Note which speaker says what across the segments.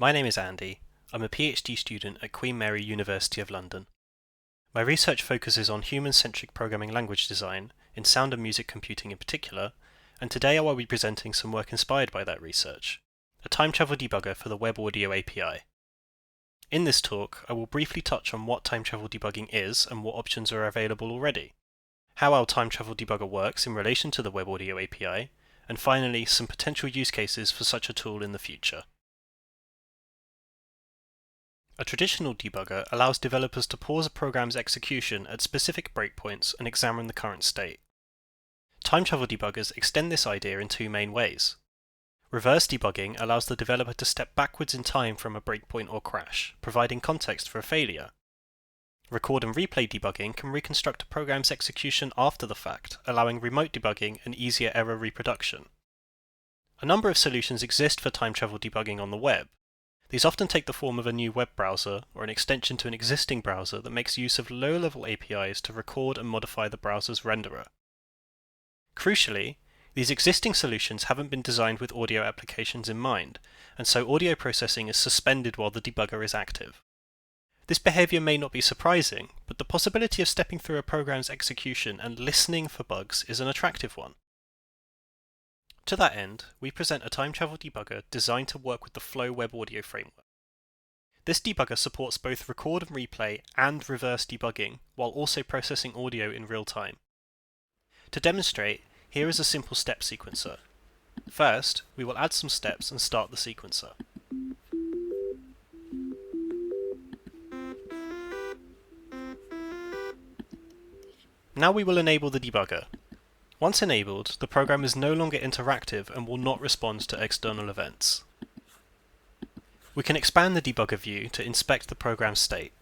Speaker 1: My name is Andy. I'm a PhD student at Queen Mary University of London. My research focuses on human-centric programming language design, in sound and music computing in particular, and today I will be presenting some work inspired by that research, a time travel debugger for the Web Audio API. In this talk, I will briefly touch on what time travel debugging is and what options are available already, how our time travel debugger works in relation to the Web Audio API, and finally some potential use cases for such a tool in the future. A traditional debugger allows developers to pause a program's execution at specific breakpoints and examine the current state. Time travel debuggers extend this idea in two main ways. Reverse debugging allows the developer to step backwards in time from a breakpoint or crash, providing context for a failure. Record and replay debugging can reconstruct a program's execution after the fact, allowing remote debugging and easier error reproduction. A number of solutions exist for time travel debugging on the web. These often take the form of a new web browser or an extension to an existing browser that makes use of low-level APIs to record and modify the browser's renderer. Crucially, these existing solutions haven't been designed with audio applications in mind, and so audio processing is suspended while the debugger is active. This behavior may not be surprising, but the possibility of stepping through a program's execution and listening for bugs is an attractive one. To that end, we present a time travel debugger designed to work with the Flow Web Audio framework. This debugger supports both record and replay and reverse debugging, while also processing audio in real time. To demonstrate, here is a simple step sequencer. First, we will add some steps and start the sequencer. Now we will enable the debugger. Once enabled, the program is no longer interactive and will not respond to external events. We can expand the debugger view to inspect the program state.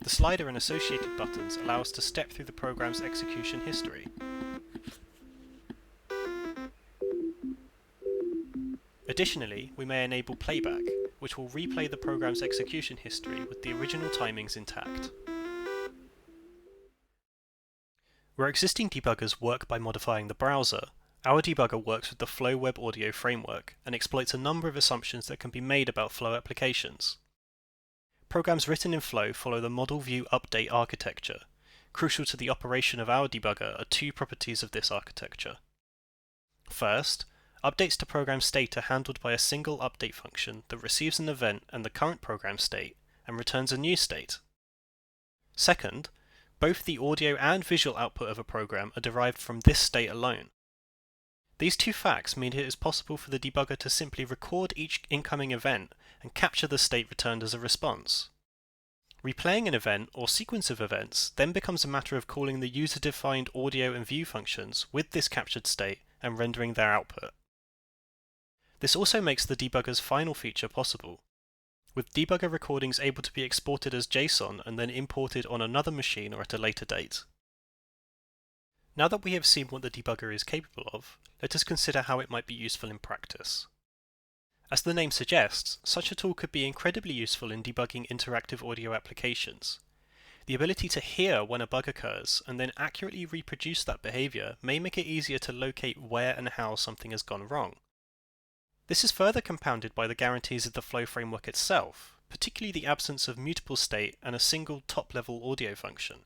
Speaker 1: The slider and associated buttons allow us to step through the program's execution history. Additionally, we may enable playback, which will replay the program's execution history with the original timings intact. Where existing debuggers work by modifying the browser, our debugger works with the Flow Web Audio framework and exploits a number of assumptions that can be made about Flow applications. Programs written in Flow follow the model view update architecture. Crucial to the operation of our debugger are two properties of this architecture. First, updates to program state are handled by a single update function that receives an event and the current program state and returns a new state. Second, both the audio and visual output of a program are derived from this state alone. These two facts mean it is possible for the debugger to simply record each incoming event and capture the state returned as a response. Replaying an event or sequence of events then becomes a matter of calling the user-defined audio and view functions with this captured state and rendering their output. This also makes the debugger's final feature possible, with debugger recordings able to be exported as JSON and then imported on another machine or at a later date. Now that we have seen what the debugger is capable of, let us consider how it might be useful in practice. As the name suggests, such a tool could be incredibly useful in debugging interactive audio applications. The ability to hear when a bug occurs and then accurately reproduce that behavior may make it easier to locate where and how something has gone wrong. This is further compounded by the guarantees of the Flow framework itself, particularly the absence of mutable state and a single top-level audio function.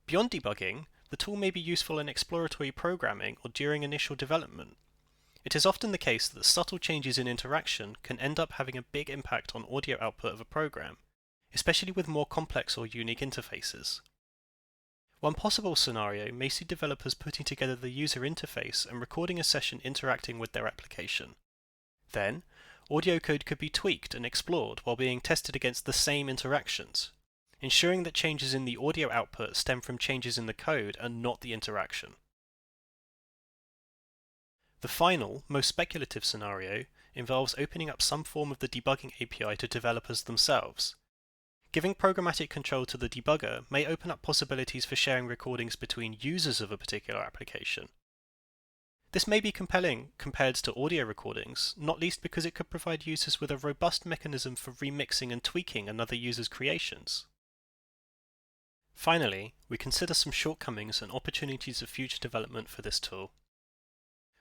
Speaker 1: Beyond debugging, the tool may be useful in exploratory programming or during initial development. It is often the case that subtle changes in interaction can end up having a big impact on audio output of a program, especially with more complex or unique interfaces. One possible scenario may see developers putting together the user interface and recording a session interacting with their application. Then, audio code could be tweaked and explored while being tested against the same interactions, ensuring that changes in the audio output stem from changes in the code and not the interaction. The final, most speculative scenario involves opening up some form of the debugging API to developers themselves. Giving programmatic control to the debugger may open up possibilities for sharing recordings between users of a particular application. This may be compelling compared to audio recordings, not least because it could provide users with a robust mechanism for remixing and tweaking another user's creations. Finally, we consider some shortcomings and opportunities of future development for this tool.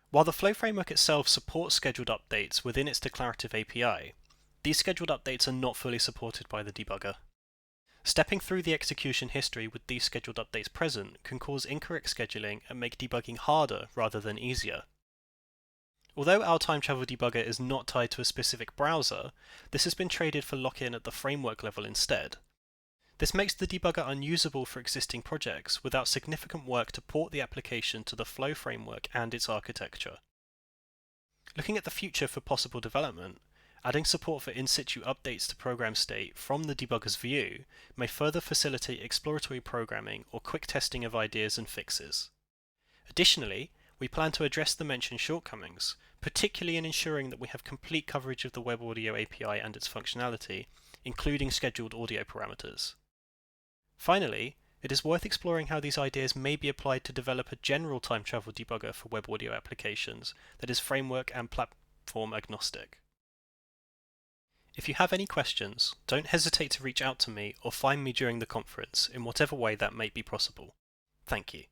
Speaker 1: While the Flow framework itself supports scheduled updates within its declarative API, these scheduled updates are not fully supported by the debugger. Stepping through the execution history with these scheduled updates present can cause incorrect scheduling and make debugging harder rather than easier. Although our time travel debugger is not tied to a specific browser, this has been traded for lock-in at the framework level instead. This makes the debugger unusable for existing projects without significant work to port the application to the Flow framework and its architecture. Looking at the future for possible development, adding support for in-situ updates to program state from the debugger's view may further facilitate exploratory programming or quick testing of ideas and fixes. Additionally, we plan to address the mentioned shortcomings, particularly in ensuring that we have complete coverage of the Web Audio API and its functionality, including scheduled audio parameters. Finally, it is worth exploring how these ideas may be applied to develop a general time travel debugger for web audio applications that is framework and platform agnostic. If you have any questions, don't hesitate to reach out to me or find me during the conference in whatever way that may be possible. Thank you.